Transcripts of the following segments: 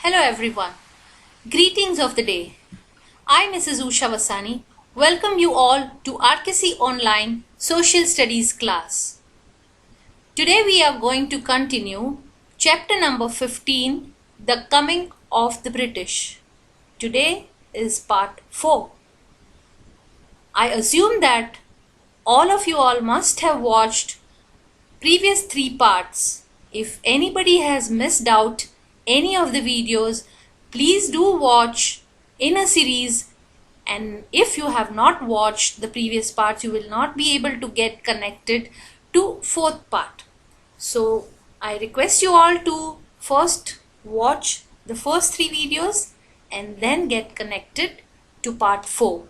Hello everyone. Greetings of the day. I, Mrs. Usha Vasani, welcome you all to RKC Online Social Studies class. Today we are going to continue chapter number 15, The Coming of the British. Today is part 4. I assume that all of you all must have watched previous 3 parts. If anybody has missed out any of the videos, please do watch in a series, and if you have not watched the previous parts, you will not be able to get connected to 4th part. So I request you all to first watch the first 3 videos and then get connected to part 4.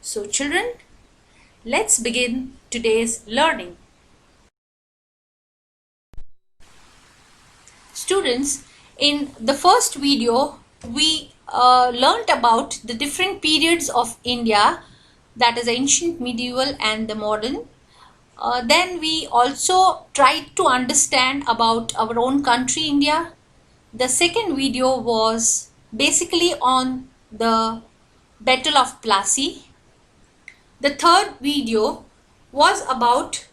So children, let's begin today's learning. Students, in the first video, we learnt about the different periods of India, that is ancient, medieval and the modern. Then we also tried to understand about our own country, India. The second video was basically on the Battle of Plassey. The third video was about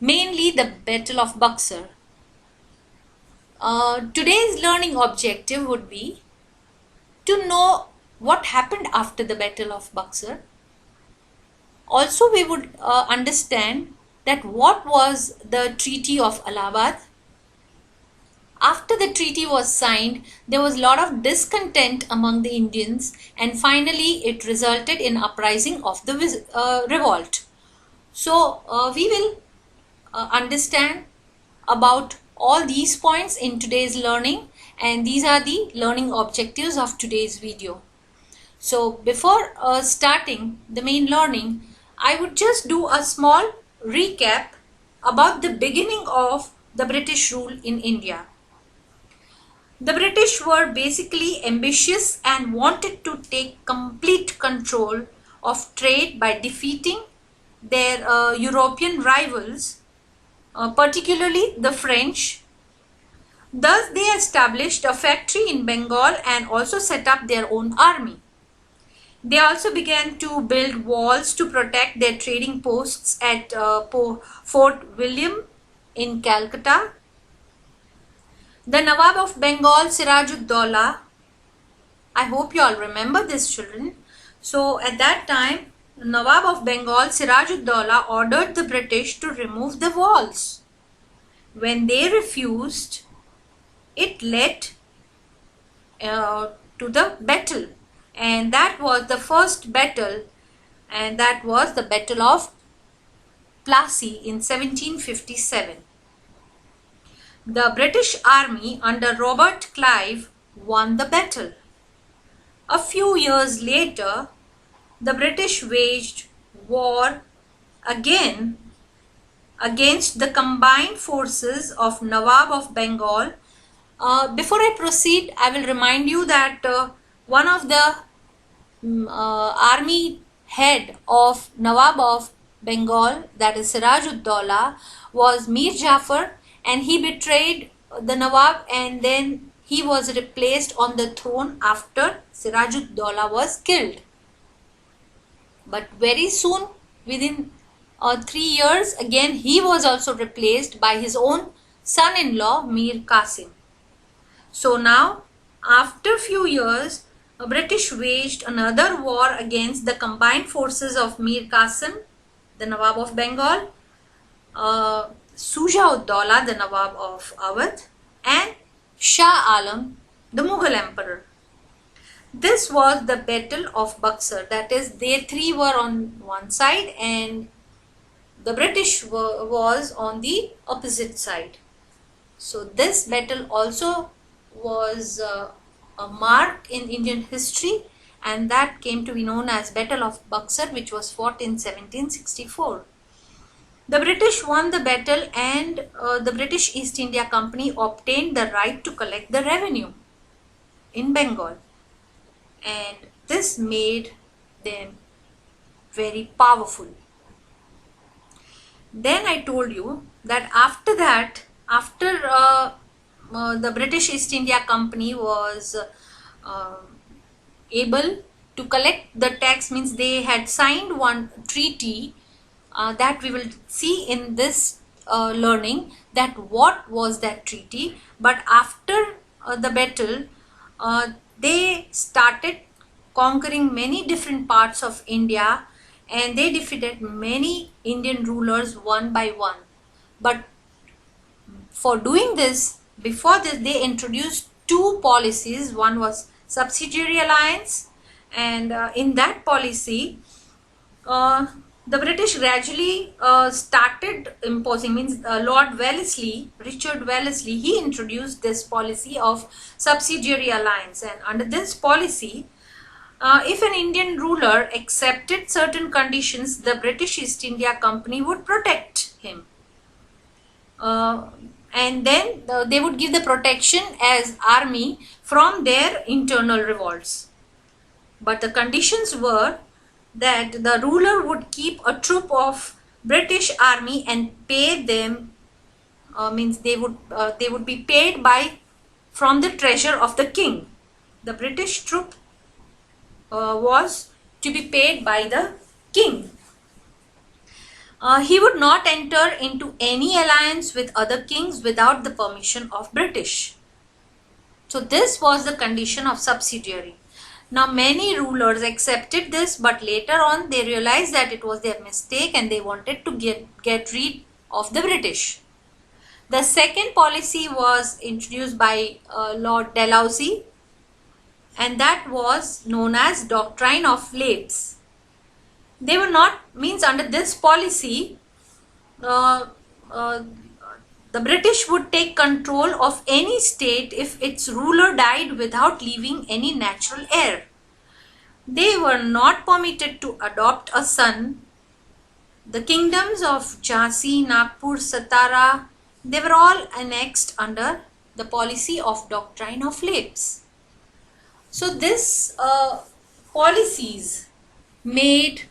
mainly the Battle of Buxar. Today's learning objective would be to know what happened after the Battle of Buxar. Also, we would understand that what was the Treaty of Allahabad. After the treaty was signed, there was a lot of discontent among the Indians, and finally it resulted in uprising of the revolt. So we will understand about all these points in today's learning, and these are the learning objectives of today's video. So before starting the main learning, I would just do a small recap about the beginning of the British rule in India. The British were basically ambitious and wanted to take complete control of trade by defeating their European rivals, particularly the French. Thus, they established a factory in Bengal and also set up their own army. They also began to build walls to protect their trading posts at Fort William in Calcutta. The Nawab of Bengal, Siraj-ud-Dowlah, I hope you all remember this, children. So at that time, Nawab of Bengal, Siraj-ud-Dowlah, ordered the British to remove the walls. When they refused, it led to the battle, and that was the first battle, and that was the Battle of Plassey in 1757. The British army under Robert Clive won the battle. A few years later, the British waged war again against the combined forces of Nawab of Bengal. Before I proceed, I will remind you that one of the army head of Nawab of Bengal, that is Siraj-ud-Dowlah, was Mir Jafar, and he betrayed the Nawab, and then he was replaced on the throne after Siraj-ud-Dowlah was killed. But very soon, within 3 years, again he was also replaced by his own son-in-law Mir Qasim. So now, after few years, the British waged another war against the combined forces of Mir Qasim, the Nawab of Bengal, Shuja-ud-Dowlah, the Nawab of Awadh, and Shah Alam, the Mughal emperor. This was the Battle of Buxar, that is, they three were on one side and the British was on the opposite side. So this battle also was a mark in Indian history, and that came to be known as Battle of Buxar, which was fought in 1764. The British won the battle, and the British East India Company obtained the right to collect the revenue in Bengal, and this made them very powerful. Then I told you that after that, after the British East India Company was uh, able to collect the tax, means they had signed one treaty that we will see in this learning, that what was that treaty. But after the battle, they started conquering many different parts of India, and they defeated many Indian rulers one by one. But for doing this, before this, they introduced two policies. One was subsidiary alliance, and in that policy, uh, the British gradually started imposing, means Lord Wellesley, Richard Wellesley, he introduced this policy of subsidiary alliance. And under this policy, if an Indian ruler accepted certain conditions, the British East India Company would protect him. And then they would give the protection as army from their internal revolts. But the conditions were that the ruler would keep a troop of British army and pay them, means they would be paid by from the treasure of the king. The British troop was to be paid by the king. He would not enter into any alliance with other kings without the permission of British. So this was the condition of subsidiary. Now many rulers accepted this, but later on they realized that it was their mistake and they wanted to get rid of the British. The second policy was introduced by Lord Dalhousie, and that was known as doctrine of lapse. They were not, means under this policy, the British would take control of any state if its ruler died without leaving any natural heir. They were not permitted to adopt a son. The kingdoms of Jhansi, Nagpur, Satara, they were all annexed under the policy of doctrine of lapse. So this policies made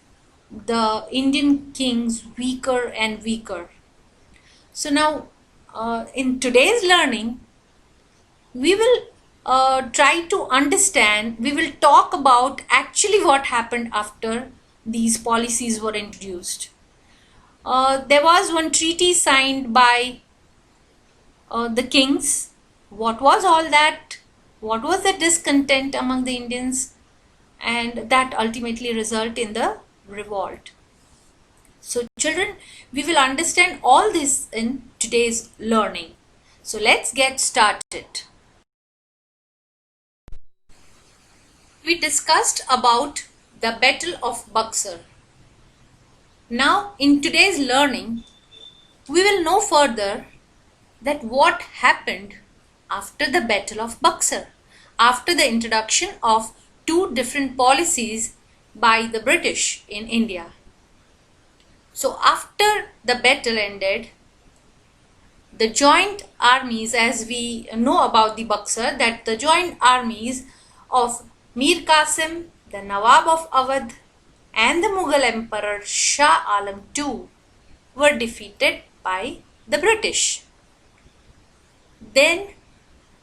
the Indian kings weaker and weaker. So now in today's learning, we will try to understand, we will talk about actually what happened after these policies were introduced. There was one treaty signed by the kings. What was all that? What was the discontent among the Indians? And that ultimately resulted in the revolt. So children, we will understand all this in today's learning. So let's get started. We discussed about the Battle of Buxar. Now in today's learning, we will know further that what happened after the Battle of Buxar, after the introduction of two different policies by the British in India. So after the battle ended, the joint armies, as we know about the Buxar, that the joint armies of Mir Qasim, the Nawab of Awadh, and the Mughal Emperor Shah Alam II were defeated by the British. Then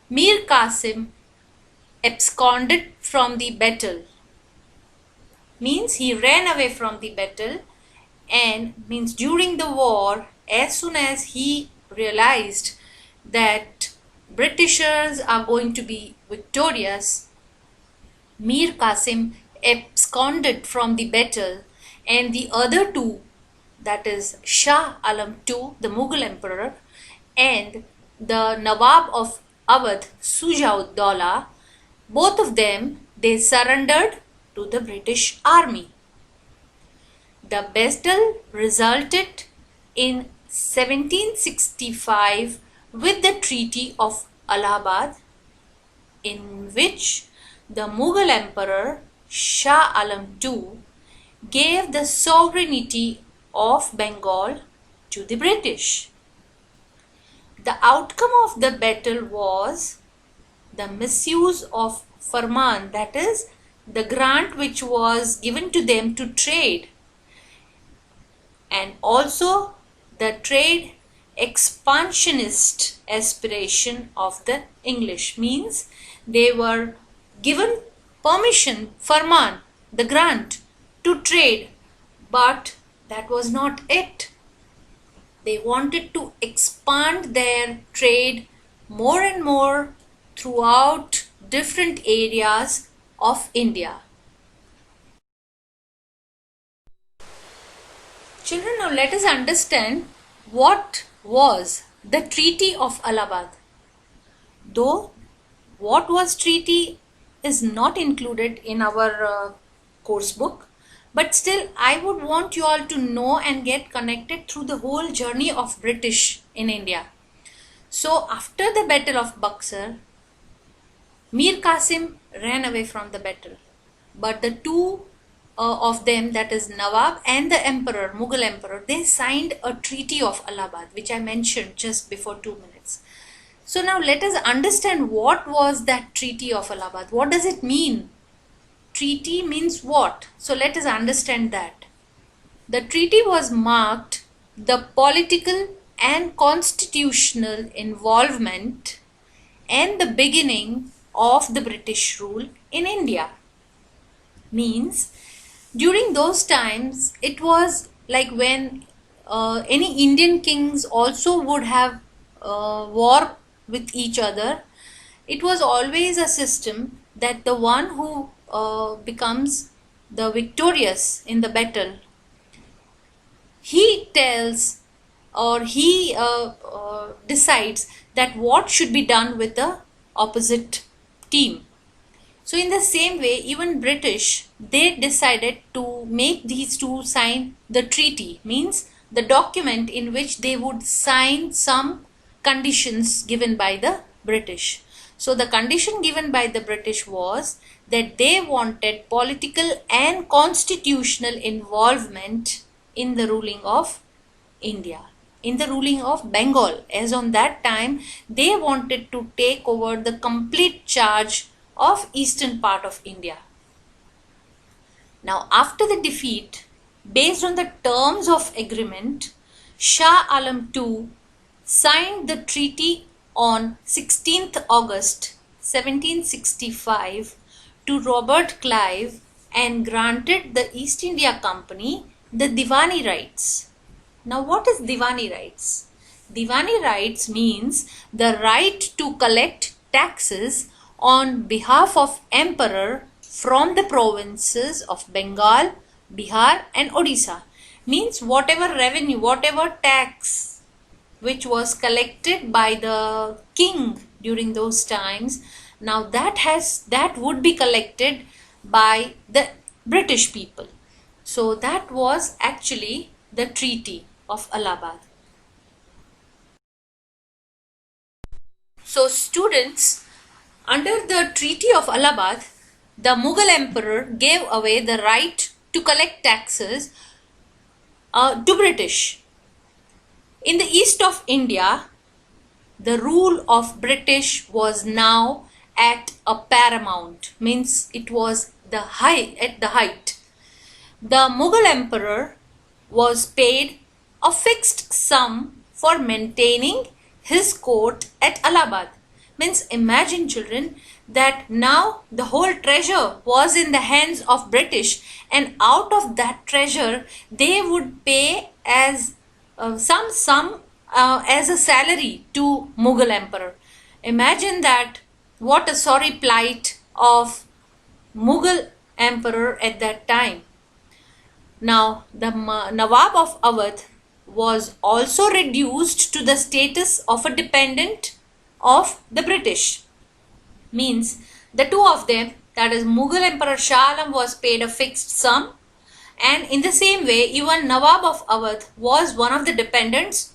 Mir Qasim absconded from the battle, means he ran away from the battle, and means during the war, as soon as he realized that Britishers are going to be victorious, Mir Qasim absconded from the battle, and the other two, that is Shah Alam II, the Mughal emperor, and the Nawab of Awadh, Sujah-ud-Dawla, both of them, they surrendered to the British army. The battle resulted in 1765 with the Treaty of Allahabad, in which the Mughal Emperor Shah Alam II gave the sovereignty of Bengal to the British. The outcome of the battle was the misuse of Farman, that is, the grant which was given to them to trade, and also the trade expansionist aspiration of the English. Means they were given permission, farman, the grant to trade, but that was not it. They wanted to expand their trade more and more throughout different areas of India. Children, now let us understand what was the Treaty of Allahabad. Though what was treaty is not included in our course book, but still I would want you all to know and get connected through the whole journey of British in India. So after the Battle of Buxar, Mir Qasim ran away from the battle, but the two of them, that is Nawab and the Emperor, Mughal Emperor, they signed a Treaty of Allahabad, which I mentioned just before 2 minutes. So now let us understand what was that Treaty of Allahabad. What does it mean? Treaty means what? So let us understand that. The treaty was marked the political and constitutional involvement and the beginning of the British rule in India. Means during those times it was like when any Indian kings also would have war with each other. It was always a system that the one who becomes the victorious in the battle, he tells or he decides that what should be done with the opposite team. So in the same way, even British, they decided to make these two sign the treaty, means the document in which they would sign some conditions given by the British. So the condition given by the British was that they wanted political and constitutional involvement in the ruling of India, in the ruling of Bengal, as on that time they wanted to take over the complete charge of eastern part of India. Now after the defeat, based on the terms of agreement, Shah Alam II signed the treaty on 16th August 1765 to Robert Clive and granted the East India Company the Diwani rights. Now what is Diwani rights? Diwani rights means the right to collect taxes on behalf of emperor from the provinces of Bengal, Bihar and Odisha. Means whatever revenue, whatever tax which was collected by the king during those times, now that would be collected by the British people. So that was actually the Treaty of Allahabad. So students, under the Treaty of Allahabad, the Mughal emperor gave away the right to collect taxes to British. In the east of India, the rule of British was now at a paramount, means it was at the height. The Mughal emperor was paid a fixed sum for maintaining his court at Allahabad. Means imagine children that now the whole treasure was in the hands of British, and out of that treasure they would pay as some sum as a salary to Mughal emperor. Imagine that, what a sorry plight of Mughal emperor at that time. Now the Nawab of Awadh was also reduced to the status of a dependent of the British. Means the two of them, that is Mughal Emperor Shah Alam, was paid a fixed sum, and in the same way even Nawab of Awadh was one of the dependents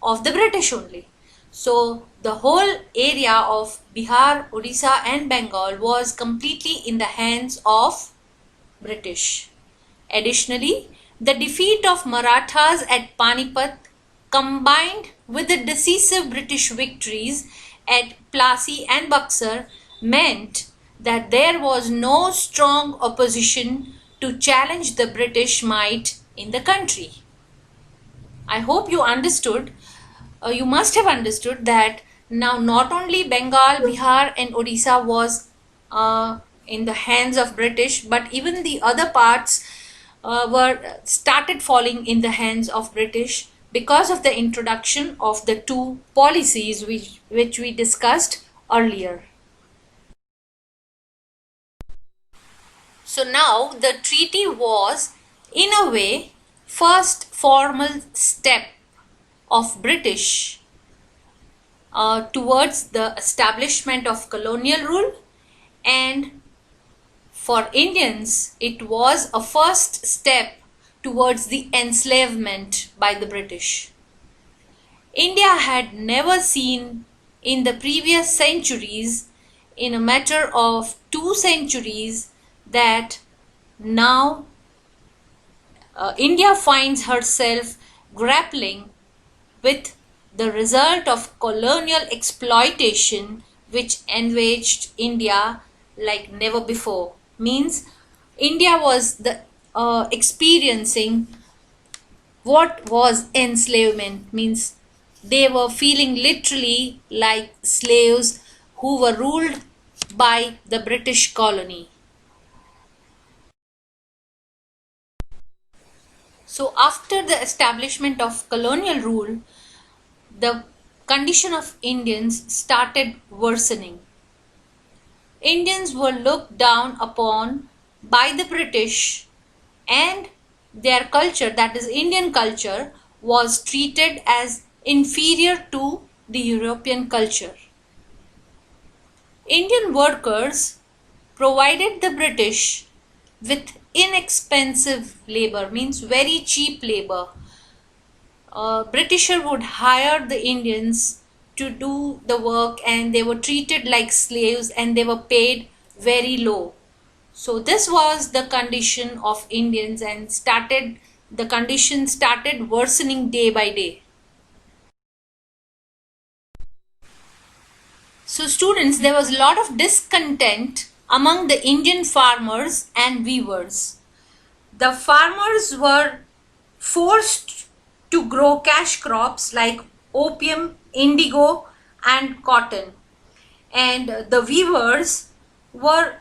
of the British only. So the whole area of Bihar, Odisha and Bengal was completely in the hands of British. Additionally, the defeat of Marathas at Panipat combined with the decisive British victories at Plassey and Buxar meant that there was no strong opposition to challenge the British might in the country. I hope you understood you must have understood that now not only Bengal, Bihar and Odisha was in the hands of British, but even the other parts were started falling in the hands of British because of the introduction of the two policies which we discussed earlier. So now the treaty was, in a way, first formal step of British towards the establishment of colonial rule, and for Indians it was a first step towards the enslavement by the British. India had never seen in the previous centuries, in a matter of 2 centuries, that now India finds herself grappling with the result of colonial exploitation which enraged India like never before. Means India was experiencing what was enslavement. Means they were feeling literally like slaves who were ruled by the British colony. So after the establishment of colonial rule, the condition of Indians started worsening. Indians were looked down upon by the British, and their culture, that is Indian culture, was treated as inferior to the European culture. Indian workers provided the British with inexpensive labor, means very cheap labor. Britisher would hire the Indians to do the work, and they were treated like slaves and they were paid very low. So this was the condition of Indians, and the condition started worsening day by day. So students, there was a lot of discontent among the Indian farmers and weavers. The farmers were forced to grow cash crops like opium, indigo and cotton, and the weavers were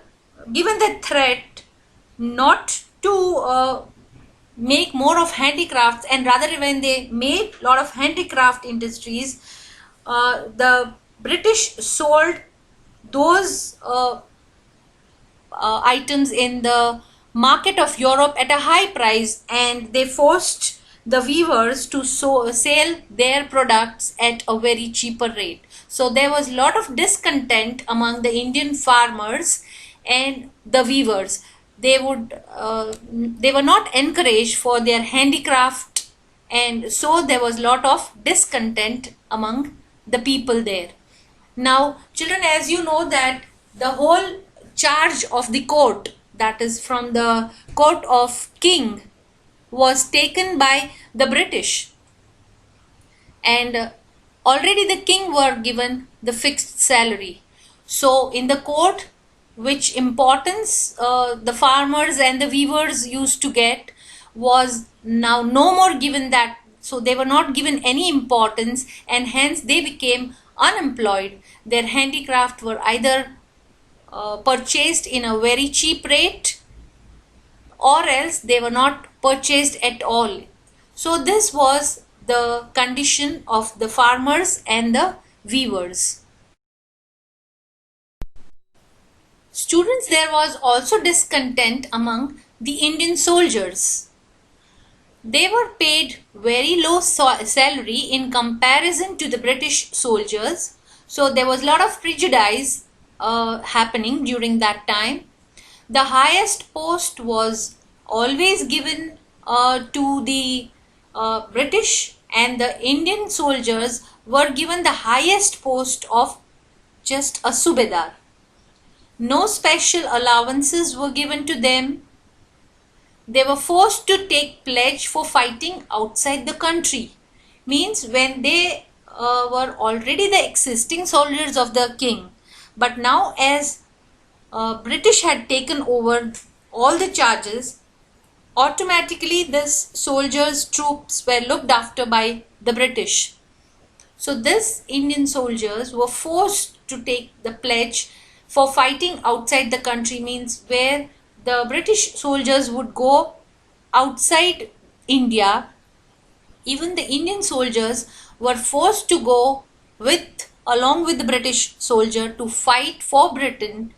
given the threat not to make more of handicrafts, and rather when they made a lot of handicraft industries, the British sold those items in the market of Europe at a high price, and they forced the weavers to sell their products at a very cheaper rate. So there was a lot of discontent among the Indian farmers and the weavers. They were not encouraged for their handicraft, and so there was a lot of discontent among the people there. Now children, as you know that the whole charge of the court, that is from the court of king, was taken by the British, and already the king were given the fixed salary. So in the court, which importance the farmers and the weavers used to get was now no more given that. So they were not given any importance, and hence they became unemployed. Their handicraft were either purchased in a very cheap rate, or else they were not purchased at all. So this was the condition of the farmers and the weavers. Students, there was also discontent among the Indian soldiers. They were paid very low salary in comparison to the British soldiers. So there was a lot of prejudice happening during that time. The highest post was always given to the British, and the Indian soldiers were given the highest post of just a subedar. No special allowances were given to them. They were forced to take pledge for fighting outside the country. Means when they were already the existing soldiers of the king, but now as British had taken over all the charges, automatically this soldiers troops were looked after by the British. So these Indian soldiers were forced to take the pledge for fighting outside the country, means where the British soldiers would go outside India. Even the Indian soldiers were forced to go with along with the British soldier to fight for Britain,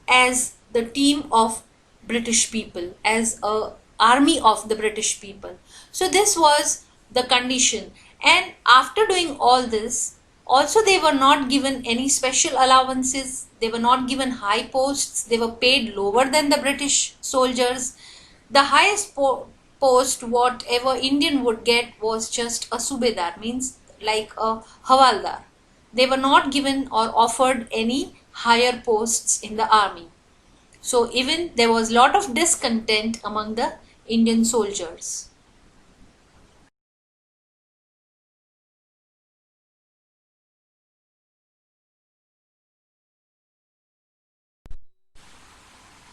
as the team of British people, as a army of the British people. So this was the condition. And after doing all this, also they were not given any special allowances. They were not given high posts. They were paid lower than the British soldiers. The highest post whatever Indian would get was just a subedar, means like a havaldar. They were not given or offered any higher posts in the army. So even there was lot of discontent among the Indian soldiers.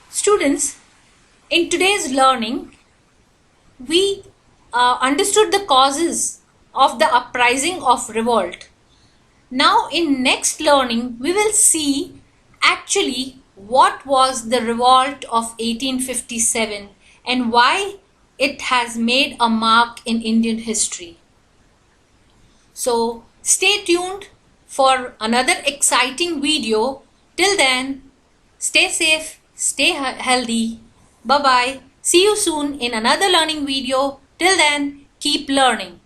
Students, in today's learning, we understood the causes of the uprising of revolt. Now in next learning, we will see actually what was the revolt of 1857 and why it has made a mark in Indian history. So stay tuned for another exciting video. Till then, stay safe, stay healthy. Bye bye. See you soon in another learning video. Till then, keep learning.